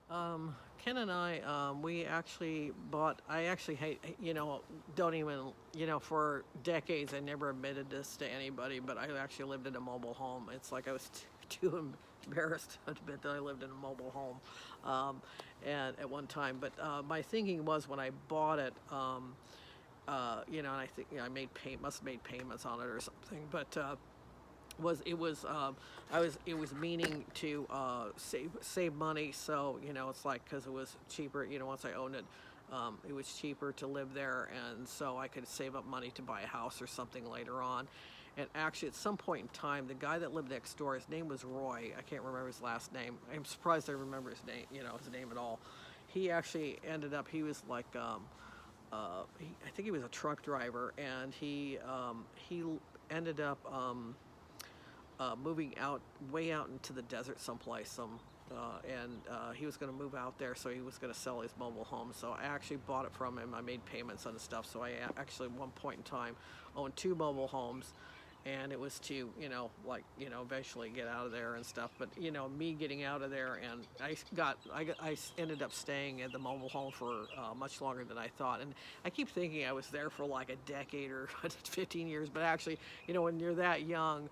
Ken and I, we actually bought. I actually hate, don't even, for decades I never admitted this to anybody, but I actually lived in a mobile home. It's like I was too embarrassed to admit that I lived in a mobile home, and at one time. But my thinking was when I bought it, and I think I must have made payments on it or something, but. Was it was I was it was meaning to save money, so it's like because it was cheaper, once I owned it, it was cheaper to live there, and so I could save up money to buy a house or something later on. And actually, at some point in time, the guy that lived next door, his name was Roy. I can't remember his last name. I'm surprised I remember his name, his name at all. He actually ended up. He was like I think he was a truck driver, and he ended up moving out way out into the desert someplace. And he was going to move out there, so he was going to sell his mobile home. So I actually bought it from him. I made payments on the stuff. So I actually, at one point in time, owned two mobile homes, and it was to, eventually get out of there and stuff. But me getting out of there, and I ended up staying at the mobile home for much longer than I thought. And I keep thinking I was there for like a decade or 15 years, but actually, when you're that young,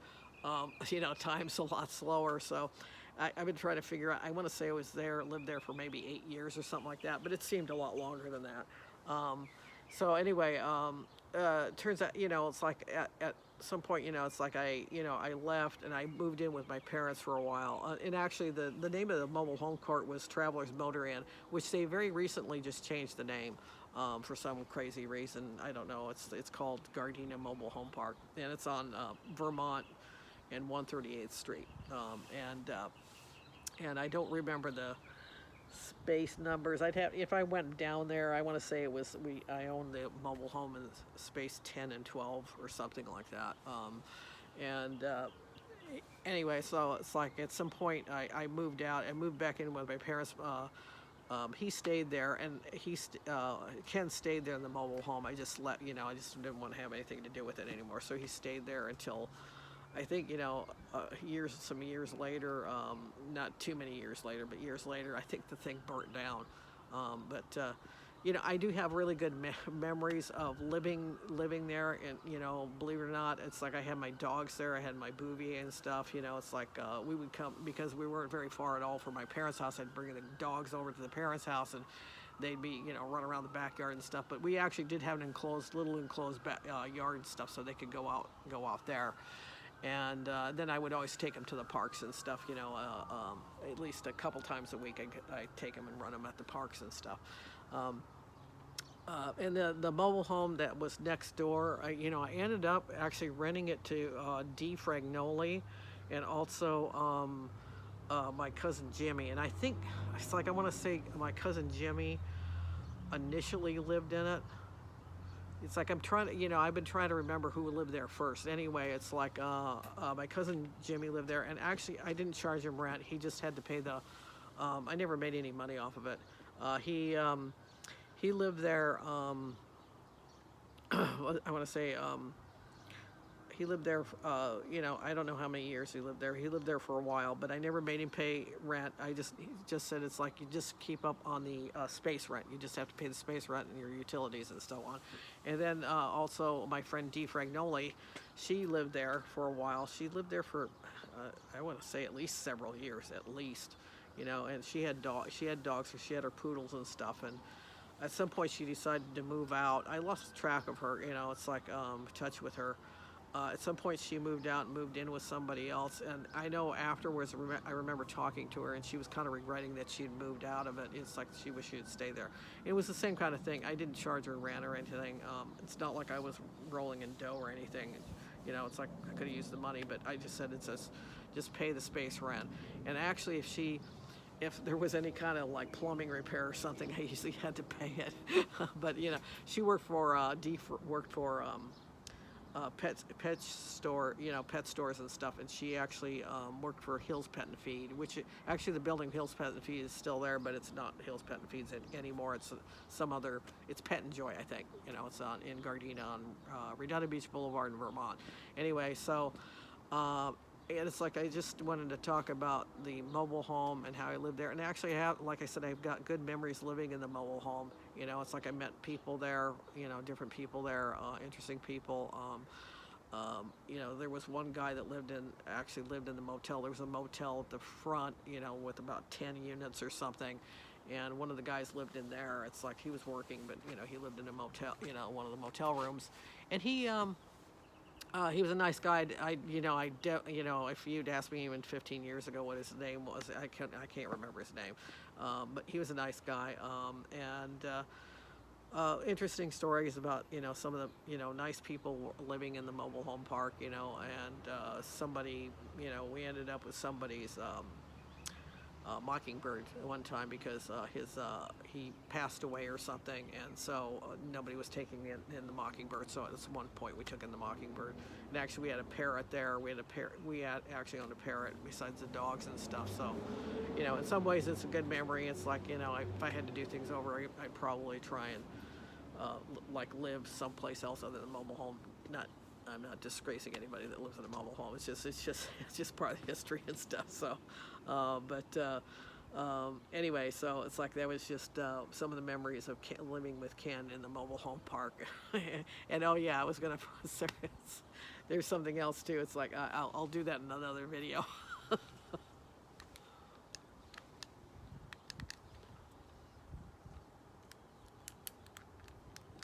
time's a lot slower. So I've been trying to figure out. I want to say I lived there for maybe 8 years or something like that, but it seemed a lot longer than that. So anyway, turns out, it's like at some point, it's like I left and I moved in with my parents for a while. And actually, the name of the mobile home court was Travelers Motor Inn, which they very recently just changed the name. For some crazy reason, I don't know. It's called Gardena Mobile Home Park, and it's on Vermont and 138th Street. And I don't remember the space numbers. I'd have if I went down there. I want to say it was I owned the mobile home in space 10 and 12 or something like that. And Anyway, so it's like at some point I moved out and moved back in with my parents. He stayed there, and Ken stayed there in the mobile home. I just didn't want to have anything to do with it anymore. So he stayed there until I think some years later, not too many years later, but years later, I think the thing burnt down. But I do have really good memories of living there, and believe it or not, it's like I had my dogs there. I had my Bouvier and stuff. It's like we would come because we weren't very far at all from my parents' house. I'd bring the dogs over to the parents' house, and they'd be run around the backyard and stuff. But we actually did have an little enclosed yard and stuff, so they could go out there. And then I would always take them to the parks and stuff. At least a couple times a week, I take them and run them at the parks and stuff. Um, and the mobile home that was next door, I ended up actually renting it to Dee Fragnoli, and also my cousin Jimmy. And I think it's like I want to say my cousin Jimmy initially lived in it. It's like I'm trying to, I've been trying to remember who lived there first. Anyway, it's like my cousin Jimmy lived there, and actually I didn't charge him rent. He just had to pay the. I never made any money off of it. He lived there. I want to say he lived there. I don't know how many years he lived there. He lived there for a while, but I never made him pay rent. He just said it's like you just keep up on the space rent. You just have to pay the space rent and your utilities and so on. And then also my friend Dee Fragnoli, she lived there for a while. She lived there for I want to say at least several years, at least. And she had dogs, so she had her poodles and stuff. And at some point she decided to move out. I lost track of her. It's like touch with her. At some point, she moved out and moved in with somebody else. And I know afterwards, I remember talking to her, and she was kind of regretting that she had moved out of it. It's like she wished she had stayed there. It was the same kind of thing. I didn't charge her rent or anything. It's not like I was rolling in dough or anything. It's like I could have used the money, but I just said just pay the space rent. And actually, if there was any kind of like plumbing repair or something, I usually had to pay it. But she worked for pet store, pet stores and stuff. And she actually worked for Hill's Pet and Feed, which actually the building Hill's Pet and Feed is still there, but it's not Hill's Pet and Feed anymore. It's some other. It's Pet and Joy, I think. It's in Gardena on Redondo Beach Boulevard in Vermont. Anyway, so. and it's like I just wanted to talk about the mobile home and how I lived there. And actually, I have, like I said, I've got good memories living in the mobile home. You know, it's like I met people there, you know, different people there, interesting people. You know, there was one guy that actually lived in the motel. There was a motel at the front, you know, with about 10 units or something. And one of the guys lived in there. It's like he was working, but, you know, he lived in a motel, you know, one of the motel rooms. And he was a nice guy. You know, if you'd asked me even 15 years ago what his name was, I can't remember his name. But he was a nice guy. Interesting stories about, you know, some of the, you know, nice people living in the mobile home park, you know, and somebody, you know, we ended up with somebody's mockingbird one time because he passed away or something, and so nobody was taking in the mockingbird. So at one point we took in the mockingbird, and actually we had a parrot there. We had actually owned a parrot besides the dogs and stuff. So, you know, in some ways it's a good memory. It's like, you know, if I had to do things over, I'd probably try and like live someplace else other than mobile home. I'm not disgracing anybody that lives in a mobile home. It's just part of the history and stuff. So, anyway, so it's like that was just some of the memories of living with Ken in the mobile home park. And oh yeah, I was gonna. There's something else too. It's like I'll do that in another video.